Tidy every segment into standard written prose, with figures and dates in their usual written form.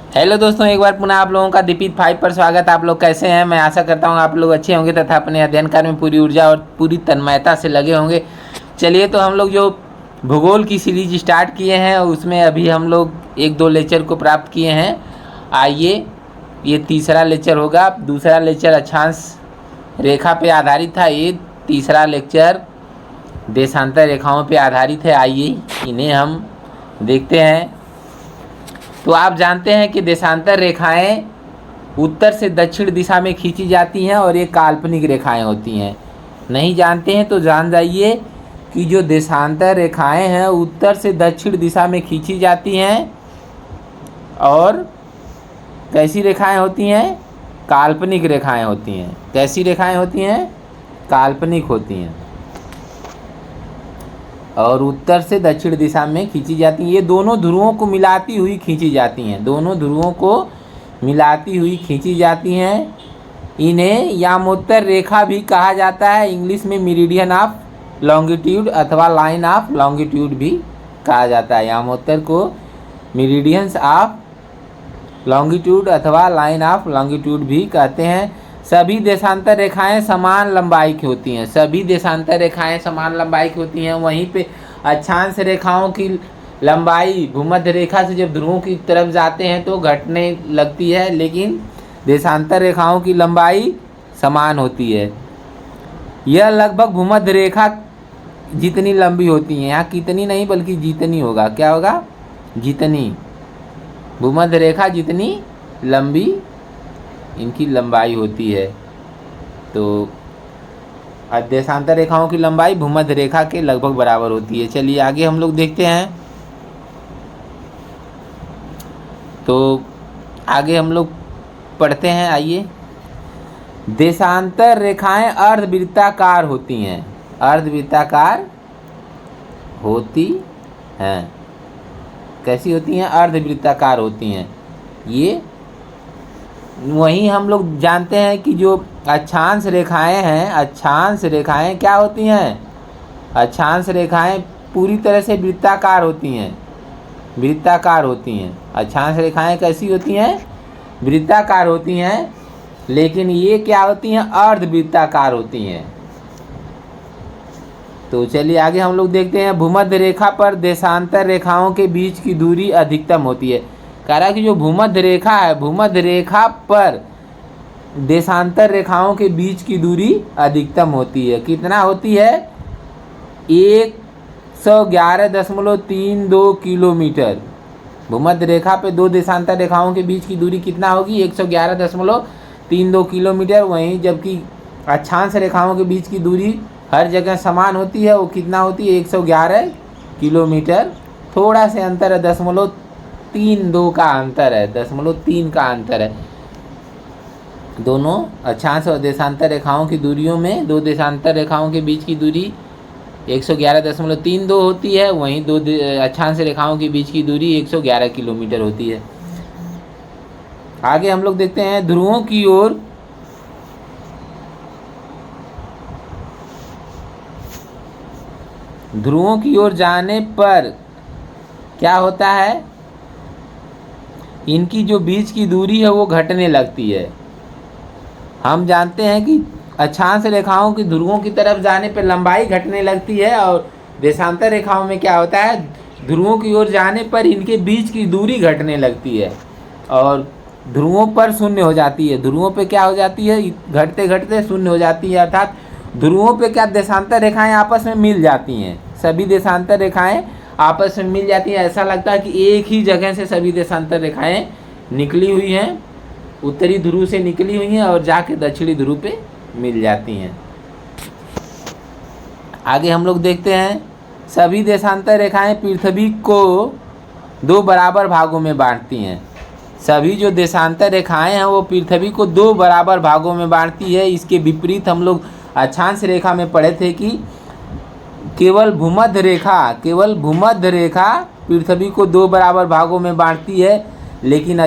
Hello दोस्तों, एक बार पुनः आप लोगों का दीपित 5 पर स्वागत। आप लोग कैसे हैं? मैं आशा करता हूं आप लोग अच्छे होंगे तथा अपने अध्ययन कार्य में पूरी ऊर्जा और पूरी तन्मयता से लगे होंगे। चलिए, तो हम लोग जो भूगोल की सीरीज स्टार्ट किए हैं उसमें अभी हम लोग 1-2 लेक्चर को प्राप्त किए हैं। आइए, ये तीसरा लेक्चर होगा। दूसरा लेक्चर अक्षांश रेखा पे आधारित था, ये तीसरा लेक्चर देशांतर रेखाओं पे आधारित है। आइए इन्हें हम देखते हैं। तो आप जानते हैं कि देशांतर रेखाएं उत्तर से दक्षिण दिशा में खींची जाती हैं और ये काल्पनिक रेखाएं होती हैं। नहीं जानते हैं तो जान जाइए कि जो देशांतर रेखाएं हैं उत्तर से दक्षिण दिशा में खींची जाती हैं और कैसी रेखाएं होती हैं? काल्पनिक रेखाएं होती हैं। कैसी रेखाएं होती हैं? काल्पनिक होती हैं और उत्तर से दक्षिण दिशा में खींची जाती हैं। ये दोनों ध्रुवों को मिलाती हुई खींची जाती हैं। दोनों ध्रुवों को मिलाती हुई खींची जाती हैं। इन्हें यामोत्तर रेखा भी कहा जाता है। इंग्लिश में मेरिडियन ऑफ लॉन्गिट्यूड अथवा लाइन ऑफ लॉन्गिट्यूड भी कहा जाता है। यामोत्तर को मेरिडियंस ऑफ लॉन्गिट्यूड अथवा लाइन ऑफ लॉन्गिट्यूड भी कहते हैं। सभी देशांतर रेखाएं समान लंबाई की होती हैं। सभी देशांतर रेखाएं समान लंबाई की होती हैं। वहीं पे अक्षांश रेखाओं की लंबाई भूमध्य रेखा से जब ध्रुवों की तरफ जाते हैं तो घटने लगती है, लेकिन देशांतर रेखाओं की लंबाई समान होती है। यह लगभग भूमध्य रेखा जितनी लंबी होती हैं। यहाँ कितनी नहीं बल्कि जितनी होगा। क्या होगा? जितनी। भूमध्य रेखा जितनी लंबी इनकी लंबाई होती है। तो देशांतर रेखाओं की लंबाई भूमध्य रेखा के लगभग बराबर होती है। चलिए आगे हम लोग देखते हैं। तो आगे हम लोग पढ़ते हैं। आइए, देशांतर रेखाएं अर्धवृत्ताकार होती हैं। अर्धवृत्ताकार होती हैं। कैसी होती हैं? अर्धवृत्ताकार होती हैं। ये वहीं हम लोग जानते हैं कि जो अक्षांश रेखाएं हैं, अक्षांश रेखाएं क्या होती हैं? अक्षांश रेखाएं पूरी तरह से वृत्ताकार होती हैं। वृत्ताकार होती हैं। अक्षांश रेखाएं कैसी होती हैं? वृत्ताकार होती हैं, लेकिन ये क्या होती हैं? अर्धवृत्ताकार होती हैं। तो चलिए आगे हम लोग देखते हैं। भूमध्य रेखा पर देशांतर रेखाओं के बीच की दूरी अधिकतम होती है। कह रहा है कि जो भूमध्य रेखा है, भूमध्य रेखा पर देशांतर रेखाओं के बीच की दूरी अधिकतम होती है। कितना होती है? 111.32 किलोमीटर। भूमध्य रेखा पे दो देशांतर रेखाओं के बीच की दूरी कितना होगी? 111.32 किलोमीटर। वहीं जबकि अक्षांश रेखाओं के बीच की दूरी हर जगह समान होती है। वो कितना होती है? 111 किलोमीटर। थोड़ा से अंतर है, 0.32 का अंतर है। 0.3 का अंतर है दोनों अक्षांश और देशांतर रेखाओं की दूरियों में। दो देशांतर रेखाओं के बीच की दूरी 111.32 होती है। वहीं दो अक्षांश रेखाओं के बीच की दूरी 111 किलोमीटर होती है। आगे हम लोग देखते हैं। ध्रुवों की ओर जाने पर क्या होता है? इनकी जो बीच की दूरी है वो घटने लगती है। हम जानते हैं कि अक्षांश रेखाओं की ध्रुवों की तरफ जाने पर लंबाई घटने लगती है और देशांतर रेखाओं में क्या होता है? ध्रुवों की ओर जाने पर इनके बीच की दूरी घटने लगती है और ध्रुवों पर शून्य हो जाती है। ध्रुवों पे क्या हो जाती है? घटते घटते शून्य हो जाती है। अर्थात ध्रुवों पे क्या देशांतर रेखाएं आपस में मिल जाती हैं। सभी देशांतर रेखाएं आपस में मिल जाती हैं। ऐसा लगता है कि एक ही जगह से सभी देशांतर रेखाएं निकली हुई हैं। उत्तरी ध्रुव से निकली हुई हैं और जाके दक्षिणी ध्रुव पे मिल जाती हैं। आगे हम लोग देखते हैं। सभी देशांतर रेखाएं पृथ्वी को 2 बराबर भागों में बांटती हैं। सभी जो देशांतर रेखाएं हैं वो पृथ्वी को 2 बराबर भागों में बांटती है। इसके विपरीत हम लोग अक्षांश रेखा में पढ़े थे कि केवल भूमध्य रेखा पृथ्वी को 2 बराबर भागों में बांटती है, लेकिन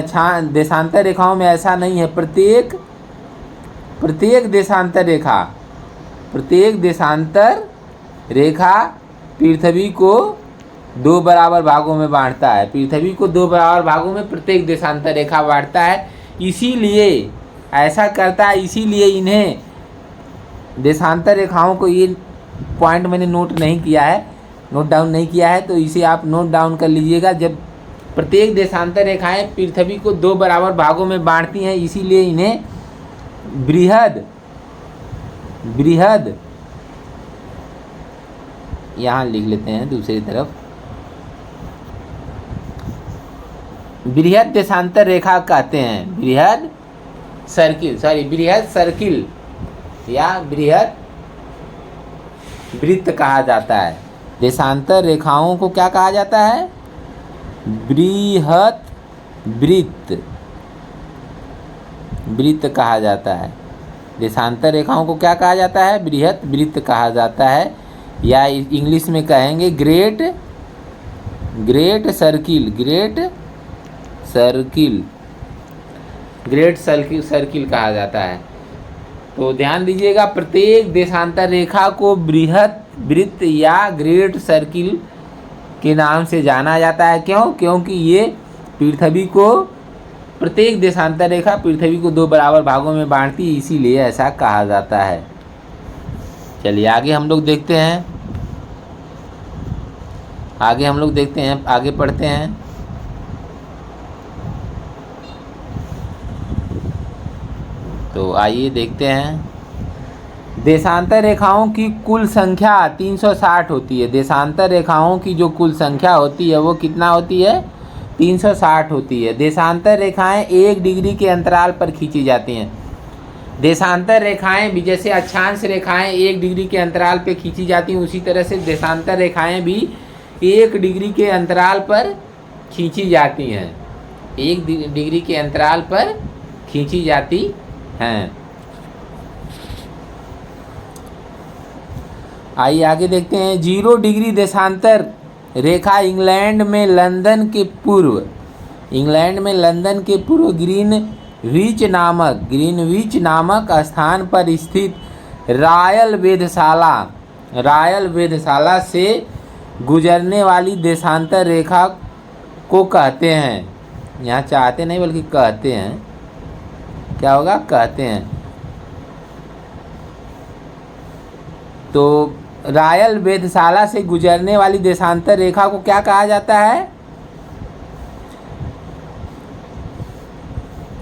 देशांतर रेखाओं में ऐसा नहीं है। प्रत्येक देशांतर रेखा पृथ्वी को दो बराबर भागों में बांटता है, पृथ्वी को दो बराबर भागों में प्रत्येक देशांतर रेखा बांटता है। इसीलिए ऐसा करता है, इसीलिए इन्हें देशांतर रेखाओं को, ये पॉइंट मैंने नोट डाउन नहीं किया है, तो इसे आप नोट डाउन कर लीजिएगा। जब प्रत्येक देशांतर रेखाएं पृथ्वी को दो बराबर भागों में बांटती हैं, इसीलिए इन्हें बृहद यहाँ लिख लेते हैं दूसरी तरफ, बृहद देशांतर रेखा कहते हैं। बृहद सर्किल या बृहद वृत्त कहा जाता है। देशांतर रेखाओं को क्या कहा जाता है? बृहद वृत्त कहा जाता है। देशांतर रेखाओं को क्या कहा जाता है? बृहद वृत्त कहा जाता है, या इंग्लिश में कहेंगे ग्रेट सर्किल कहा जाता है। तो ध्यान दीजिएगा, प्रत्येक देशांतर रेखा को बृहद वृत्त या ग्रेट सर्किल के नाम से जाना जाता है। क्यों? क्योंकि ये पृथ्वी को, प्रत्येक देशांतर रेखा पृथ्वी को दो बराबर भागों में बांटती है, इसीलिए ऐसा कहा जाता है। चलिए आगे हम लोग देखते हैं, आगे पढ़ते हैं। तो आइए देखते हैं। देशांतर रेखाओं की कुल संख्या 360 होती है। देशांतर रेखाओं की जो कुल संख्या होती है वो कितना होती है? 360 होती है। देशांतर रेखाएं 1 डिग्री के अंतराल पर खींची जाती हैं। देशांतर रेखाएं भी, जैसे अक्षांश रेखाएं 1 डिग्री के अंतराल पर खींची जाती हैं, उसी तरह से देशांतर रेखाएं भी 1 डिग्री के अंतराल पर खींची जाती हैं। 1 डिग्री के अंतराल पर खींची जाती हैं। आइए आगे देखते हैं। 0 डिग्री देशांतर रेखा इंग्लैंड में लंदन के पूर्व ग्रीनविच नामक स्थान पर स्थित रॉयल वेधशाला से गुजरने वाली देशांतर रेखा को कहते हैं। यहाँ चाहते नहीं बल्कि कहते हैं। क्या होगा? कहते हैं। तो रॉयल वेधशाला से गुजरने वाली देशांतर रेखा को क्या कहा जाता है?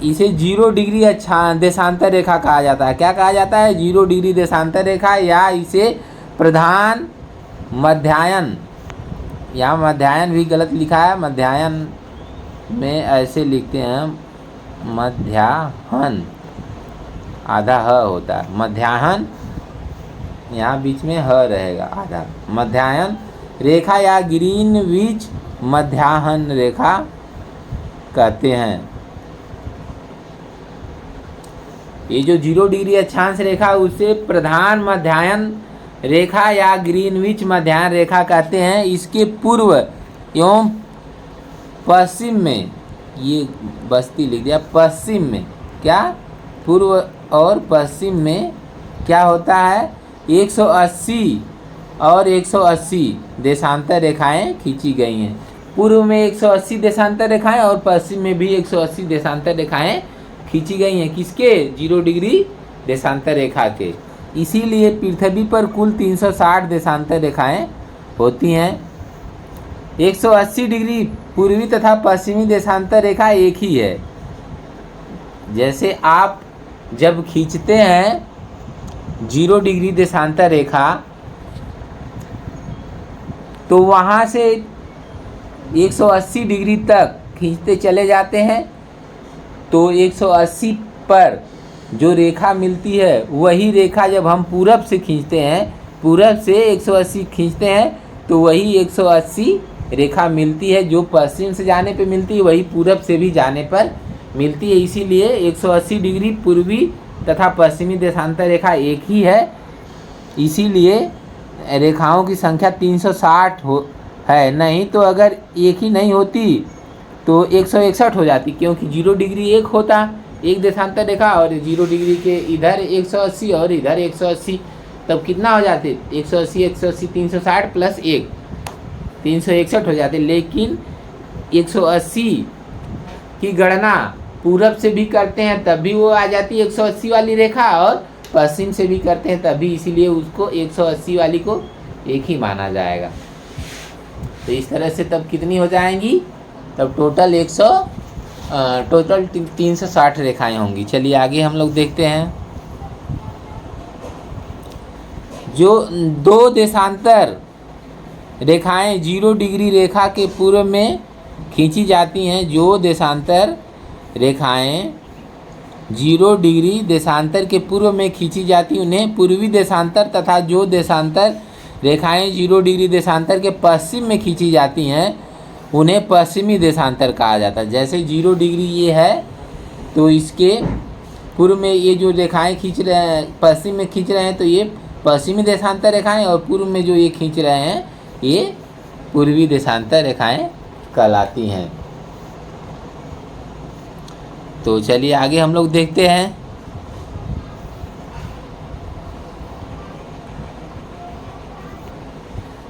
इसे 0 डिग्री देशांतर रेखा कहा जाता है। क्या कहा जाता है? 0 डिग्री देशांतर रेखा, या इसे प्रधान मध्यायन, यहाँ मध्यायन भी गलत लिखा है, मध्यायन में ऐसे लिखते हैं मध्याहन, आधा ह होता है, मध्याहन, यहाँ बीच में ह रहेगा आधा, मध्याहन रेखा या ग्रीनविच मध्याहन रेखा कहते हैं। ये जो 0 डिग्री अक्षांश रेखा उसे प्रधान मध्याहन रेखा या ग्रीनविच मध्याहन रेखा कहते हैं। इसके पूर्व एवं पश्चिम में, ये बस्ती लिख दिया, पश्चिम में क्या, पूर्व और पश्चिम में क्या होता है? 180 और 180 देशांतर रेखाएं खींची गई हैं। पूर्व में 180 देशांतर रेखाएं और पश्चिम में भी 180 देशांतर रेखाएं खींची गई हैं। किसके? 0 डिग्री देशांतर रेखा के। इसीलिए पृथ्वी पर कुल 360 देशांतर रेखाएं होती हैं। 180 डिग्री पूर्वी तथा पश्चिमी देशांतर रेखा एक ही है। जैसे आप जब खींचते हैं 0 डिग्री देशांतर रेखा, तो वहाँ से 180 डिग्री तक खींचते चले जाते हैं, तो 180 पर जो रेखा मिलती है वही रेखा जब हम पूरब से खींचते हैं, पूरब से 180 खींचते हैं, तो वही 180 रेखा मिलती है। जो पश्चिम से जाने पे मिलती है वही पूरब से भी जाने पर मिलती है। इसीलिए 180 डिग्री पूर्वी तथा पश्चिमी देशांतर रेखा एक ही है। इसीलिए रेखाओं की संख्या 360 है। नहीं तो अगर एक ही नहीं होती तो 161 हो जाती, क्योंकि 0 डिग्री एक होता, एक देशांतर रेखा, और 0 डिग्री के इधर 180 और इधर 180, तब कितना हो जाते? 180 180 360 प्लस 1, 361 हो जाते, लेकिन 180 की गणना पूरब से भी करते हैं तब भी वो आ जाती है 180 वाली रेखा, और पश्चिम से भी करते हैं तभी, इसीलिए उसको 180 वाली को एक ही माना जाएगा। तो इस तरह से तब कितनी हो जाएंगी, तब टोटल 360 रेखाएं होंगी। चलिए आगे हम लोग देखते हैं। जो दो देशांतर रेखाएं 0 डिग्री रेखा के पूर्व में खींची जाती हैं, जो देशांतर रेखाएं 0 डिग्री देशांतर के पूर्व में खींची जाती उन्हें पूर्वी देशांतर, तथा जो देशांतर रेखाएं 0 डिग्री देशांतर के पश्चिम में खींची जाती हैं उन्हें पश्चिमी देशांतर कहा जाता है। जैसे 0 डिग्री ये है तो इसके पूर्व में ये जो रेखाएं खींच रहे हैं, पश्चिम में खींच रहे हैं, तो ये पश्चिमी देशांतर रेखाएं, और पूर्व में जो ये खींच रहे हैं ये पूर्वी देशांतर रेखाएं कहलाती हैं। तो चलिए आगे हम लोग देखते हैं।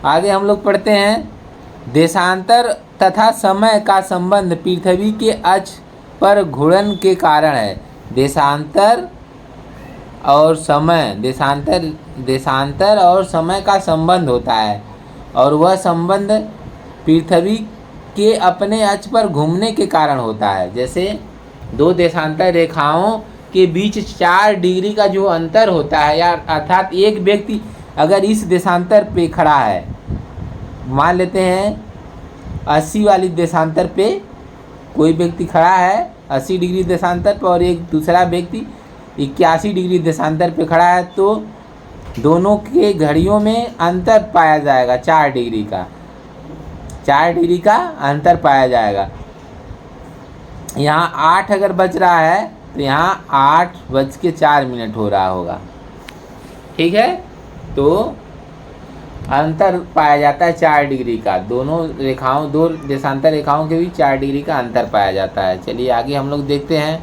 आगे हम लोग पढ़ते हैं, देशांतर तथा समय का संबंध पृथ्वी के अक्ष पर घूर्णन के कारण है। देशांतर और समय, देशांतर और समय का संबंध होता है, और वह संबंध पृथ्वी के अपने अक्ष पर घूमने के कारण होता है। जैसे दो देशांतर रेखाओं के बीच 4 डिग्री का जो अंतर होता है, या अर्थात एक व्यक्ति अगर इस देशांतर पे खड़ा है, मान लेते हैं 80 वाली देशांतर पे कोई व्यक्ति खड़ा है 80 डिग्री देशांतर पर, और एक दूसरा व्यक्ति 81 डिग्री देशांतर पे खड़ा है, तो दोनों के घड़ियों में अंतर पाया जाएगा 4 डिग्री का, 4 डिग्री का अंतर पाया जाएगा। यहाँ 8 अगर बज रहा है तो यहाँ 8:04 हो रहा होगा, ठीक है। तो अंतर पाया जाता है 4 डिग्री का, दोनों रेखाओं, दो देशांतर रेखाओं के बीच 4 डिग्री का अंतर पाया जाता है। चलिए आगे हम लोग देखते हैं।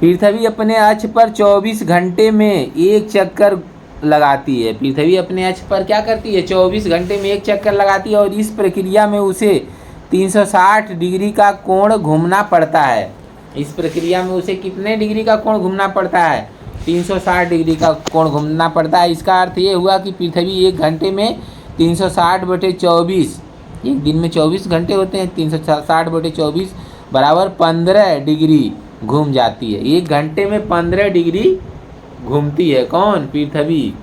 पृथ्वी अपने अक्ष पर 24 घंटे में एक चक्कर लगाती है। पृथ्वी अपने अक्ष पर क्या करती है, 24 घंटे में एक चक्कर लगाती है, और इस प्रक्रिया में उसे 360 डिग्री का कोण घूमना पड़ता है। इस प्रक्रिया में उसे कितने डिग्री का कोण घूमना पड़ता है, 360 डिग्री का कोण घूमना पड़ता है। इसका अर्थ ये हुआ कि पृथ्वी 1 घंटे में 360/24, एक दिन में 24 घंटे होते हैं, 360/24 बराबर 15 डिग्री घूम जाती है। 1 घंटे में 15 डिग्री घूमती है कौन, पृथ्वी।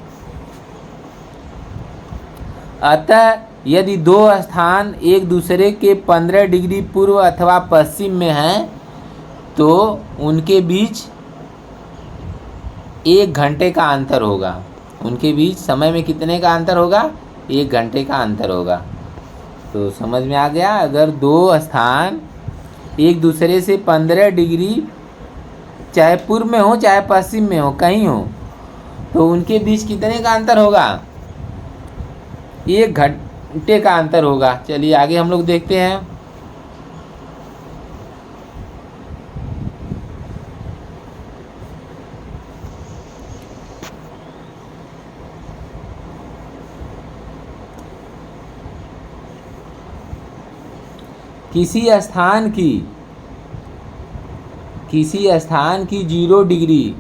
अतः यदि दो स्थान एक दूसरे के 15 डिग्री पूर्व अथवा पश्चिम में हैं तो उनके बीच 1 घंटे का अंतर होगा। उनके बीच समय में कितने का अंतर होगा, 1 घंटे का अंतर होगा। तो समझ में आ गया। अगर दो स्थान एक दूसरे से 15 डिग्री चाहे पूर्व में हो चाहे पश्चिम में हो, कहीं हो, तो उनके बीच कितने का अंतर होगा, 1 घंटे का अंतर होगा। चलिए आगे हम लोग देखते हैं। किसी स्थान की 0 डिग्री,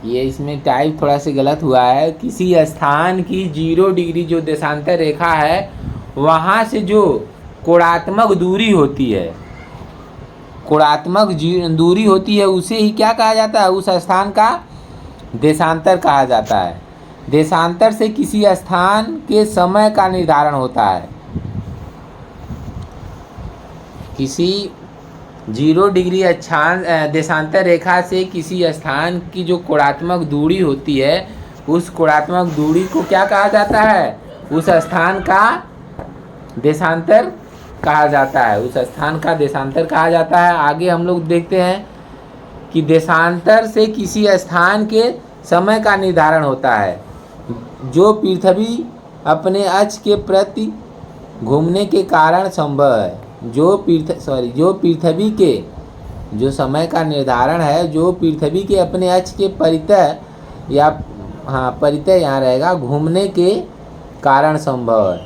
ये इसमें टाइप थोड़ा सा गलत हुआ है। किसी स्थान की 0 डिग्री जो देशांतर रेखा है, वहाँ से जो कोणात्मक दूरी होती है, कोणात्मक दूरी होती है, उसे ही क्या कहा जाता है, उस स्थान का देशांतर कहा जाता है। देशांतर से किसी स्थान के समय का निर्धारण होता है। किसी 0 डिग्री देशांतर रेखा से किसी स्थान की जो कोणात्मक दूरी होती है, उस कोणात्मक दूरी को क्या कहा जाता है, उस स्थान का देशांतर कहा जाता है। उस स्थान का देशांतर कहा जाता है। आगे हम लोग देखते हैं कि देशांतर से किसी स्थान के समय का निर्धारण होता है, जो पृथ्वी अपने अक्ष के प्रति घूमने के कारण संभव है। जो पृथ्वी के जो समय का निर्धारण है, जो पृथ्वी के अपने अक्ष के परितः या हाँ परितः यहाँ रहेगा, घूमने के कारण संभव है।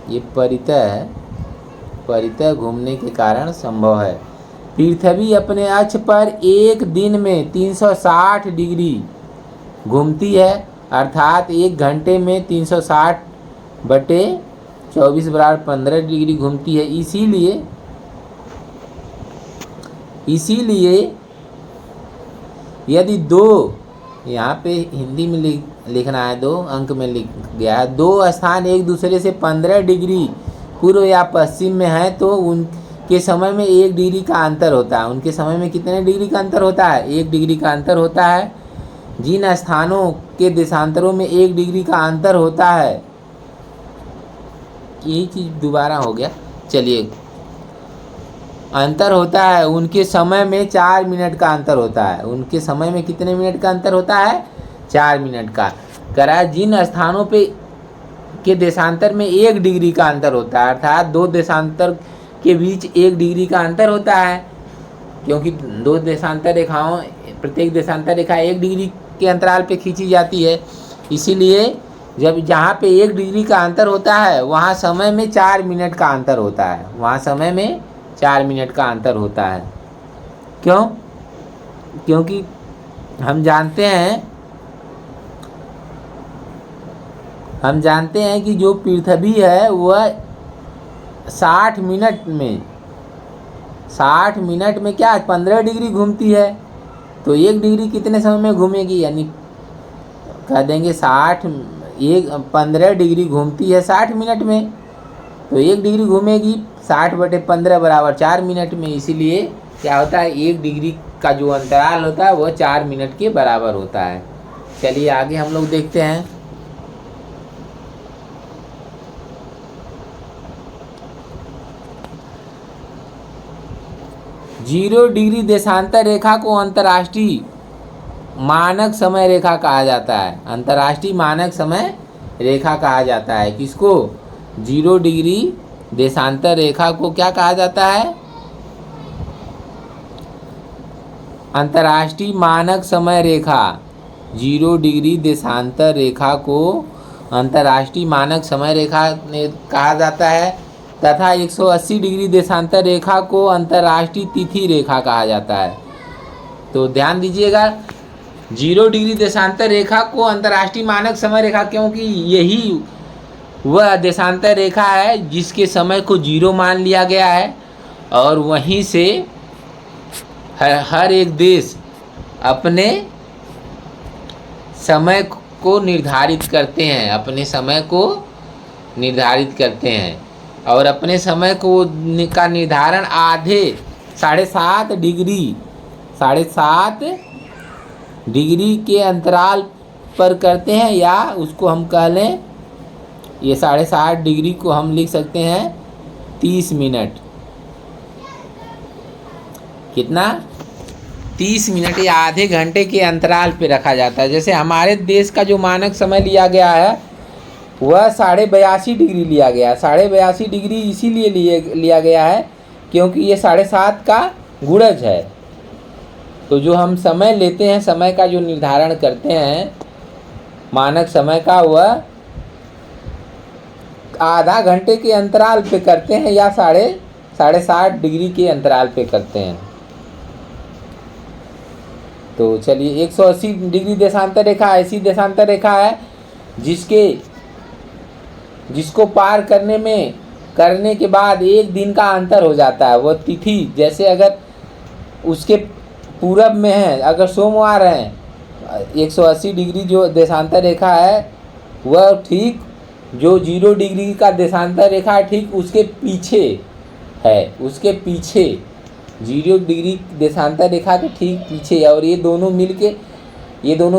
ये परितः है, परितः घूमने के कारण संभव है। पृथ्वी अपने अक्ष पर एक दिन में 360 डिग्री घूमती है, अर्थात 1 घंटे में 360/24 बराबर 15 डिग्री घूमती है। इसीलिए यदि दो, यहाँ पे हिंदी में लिखना है, 2 अंक में लिख गया है, 2 स्थान एक दूसरे से 15 डिग्री पूर्व या पश्चिम में है तो उनके समय में 1 डिग्री का अंतर होता है। उनके समय में कितने डिग्री का अंतर होता है? 1 डिग्री का अंतर होता है। जिन स्थानों के देशांतरों में 1 डिग्री का अंतर होता है, यही चीज़ दोबारा हो गया, चलिए, अंतर होता है, उनके समय में 4 मिनट का अंतर होता है। उनके समय में कितने मिनट का अंतर होता है? 4 मिनट का। करा जिन स्थानों पे के देशांतर में 1 डिग्री का अंतर होता है, अर्थात 2 देशांतर के बीच 1 डिग्री का अंतर होता है, क्योंकि 2 देशांतर रेखाओं, प्रत्येक देशांतर रेखा 1 डिग्री के अंतराल पे खींची जाती है। इसीलिए जब जहाँ पे 1 डिग्री का अंतर होता है वहाँ समय में 4 मिनट का अंतर होता है, वहाँ समय में 4 मिनट का अंतर होता है। क्यों? क्योंकि हम जानते हैं कि जो पृथ्वी है वह 60 मिनट में क्या 15 डिग्री घूमती है, तो 1 डिग्री कितने समय में घूमेगी? यानी कह देंगे 15 डिग्री घूमती है 60 मिनट में, तो 1 डिग्री घूमेगी 60/15 बराबर 4 मिनट में। इसीलिए क्या होता है, 1 डिग्री का जो अंतराल होता है वह 4 मिनट के बराबर होता है। चलिए आगे हम लोग देखते हैं। जीरो डिग्री देशांतर रेखा को अंतर्राष्ट्रीय मानक समय रेखा कहा जाता है। अंतर्राष्ट्रीय मानक समय रेखा कहा जाता है। किसको? 0 डिग्री देशांतर रेखा को क्या कहा जाता है? अंतर्राष्ट्रीय मानक समय रेखा। 0 डिग्री देशांतर रेखा को अंतर्राष्ट्रीय मानक समय रेखा कहा जाता है, तथा 180 डिग्री देशांतर रेखा को अंतर्राष्ट्रीय तिथि रेखा कहा जाता है। तो ध्यान दीजिएगा, 0 डिग्री देशांतर रेखा को अंतर्राष्ट्रीय मानक समय रेखा, क्योंकि यही वह देशांतर रेखा है जिसके समय को 0 मान लिया गया है, और वहीं से हर एक देश अपने समय को निर्धारित करते हैं, अपने समय को निर्धारित करते हैं, और अपने समय को का निर्धारण आधे 7.5 डिग्री के अंतराल पर करते हैं, या उसको हम कह लें, ये 7.5 डिग्री को हम लिख सकते हैं 30 मिनट। कितना? 30 मिनट या आधे घंटे के अंतराल पे रखा जाता है। जैसे हमारे देश का जो मानक समय लिया गया है वह 82.5 डिग्री लिया गया। 82.5 डिग्री इसीलिए लिया गया है क्योंकि ये 7.5 का गुणज है। तो जो हम समय लेते हैं, समय का जो निर्धारण करते हैं मानक समय का, वह आधा घंटे के अंतराल पे करते हैं या 7.5 डिग्री के अंतराल पे करते हैं। तो चलिए, 180 डिग्री देशांतर रेखा ऐसी देशांतर रेखा है जिसको पार करने के बाद 1 दिन का अंतर हो जाता है। वह तिथि, जैसे अगर उसके पूरब में है, अगर सोमवार है, 180 डिग्री जो देशांतर रेखा है वह ठीक जो 0 डिग्री का देशांतर रेखा है ठीक उसके पीछे है, उसके पीछे 0 डिग्री देशांतर रेखा के ठीक पीछे, और ये दोनों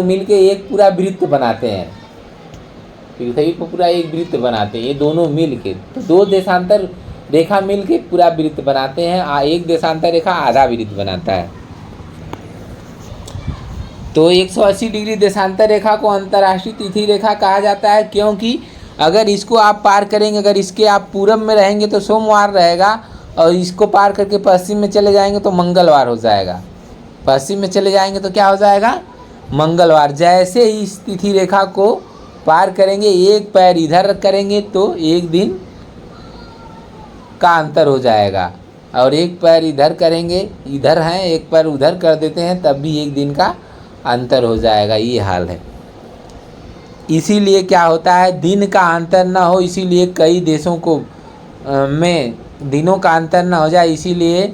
मिलके एक पूरा वृत्त बनाते हैं। पृथ्वी को पूरा एक वृत्त बनाते हैं ये दोनों मिलके। तो 2 देशांतर रेखा मिलके पूरा वृत्त बनाते हैं, एक देशांतर रेखा आधा वृत्त बनाता है। तो 180 डिग्री देशांतर रेखा को अंतर्राष्ट्रीय तिथि रेखा कहा जाता है, क्योंकि अगर इसको आप पार करेंगे, अगर इसके आप पूरब में रहेंगे तो सोमवार रहेगा, और इसको पार करके पश्चिम में चले जाएंगे तो मंगलवार हो जाएगा। पश्चिम में चले जाएंगे तो क्या हो जाएगा? मंगलवार। जैसे ही इस तिथि रेखा को पार करेंगे, एक पैर इधर करेंगे तो एक दिन का अंतर हो जाएगा, और एक पैर इधर करेंगे, इधर हैं एक पैर उधर कर देते हैं तब भी एक दिन का अंतर हो जाएगा। ये हाल है। इसीलिए क्या होता है, दिन का अंतर ना हो, इसीलिए कई देशों को में दिनों का अंतर ना हो जाए, इसीलिए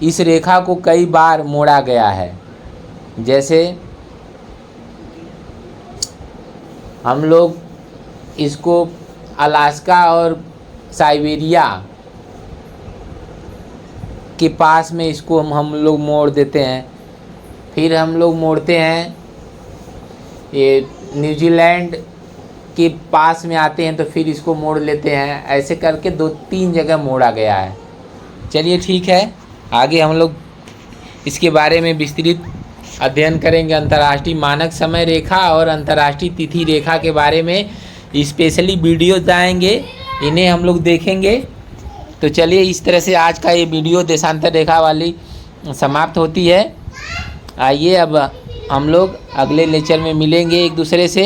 इस रेखा को कई बार मोड़ा गया है। जैसे हम लोग इसको अलास्का और साइबेरिया के पास में इसको हम लोग मोड़ देते हैं, फिर हम लोग मोड़ते हैं ये न्यूजीलैंड के पास में आते हैं तो फिर इसको मोड़ लेते हैं। ऐसे करके 2-3 जगह मोड़ा गया है। चलिए ठीक है, आगे हम लोग इसके बारे में विस्तृत अध्ययन करेंगे। अंतर्राष्ट्रीय मानक समय रेखा और अंतर्राष्ट्रीय तिथि रेखा के बारे में स्पेशली वीडियोज आएंगे, इन्हें हम लोग देखेंगे। तो चलिए, इस तरह से आज का ये वीडियो देशांतर रेखा वाली समाप्त होती है। आइए अब हम लोग अगले लेक्चर में मिलेंगे एक दूसरे से।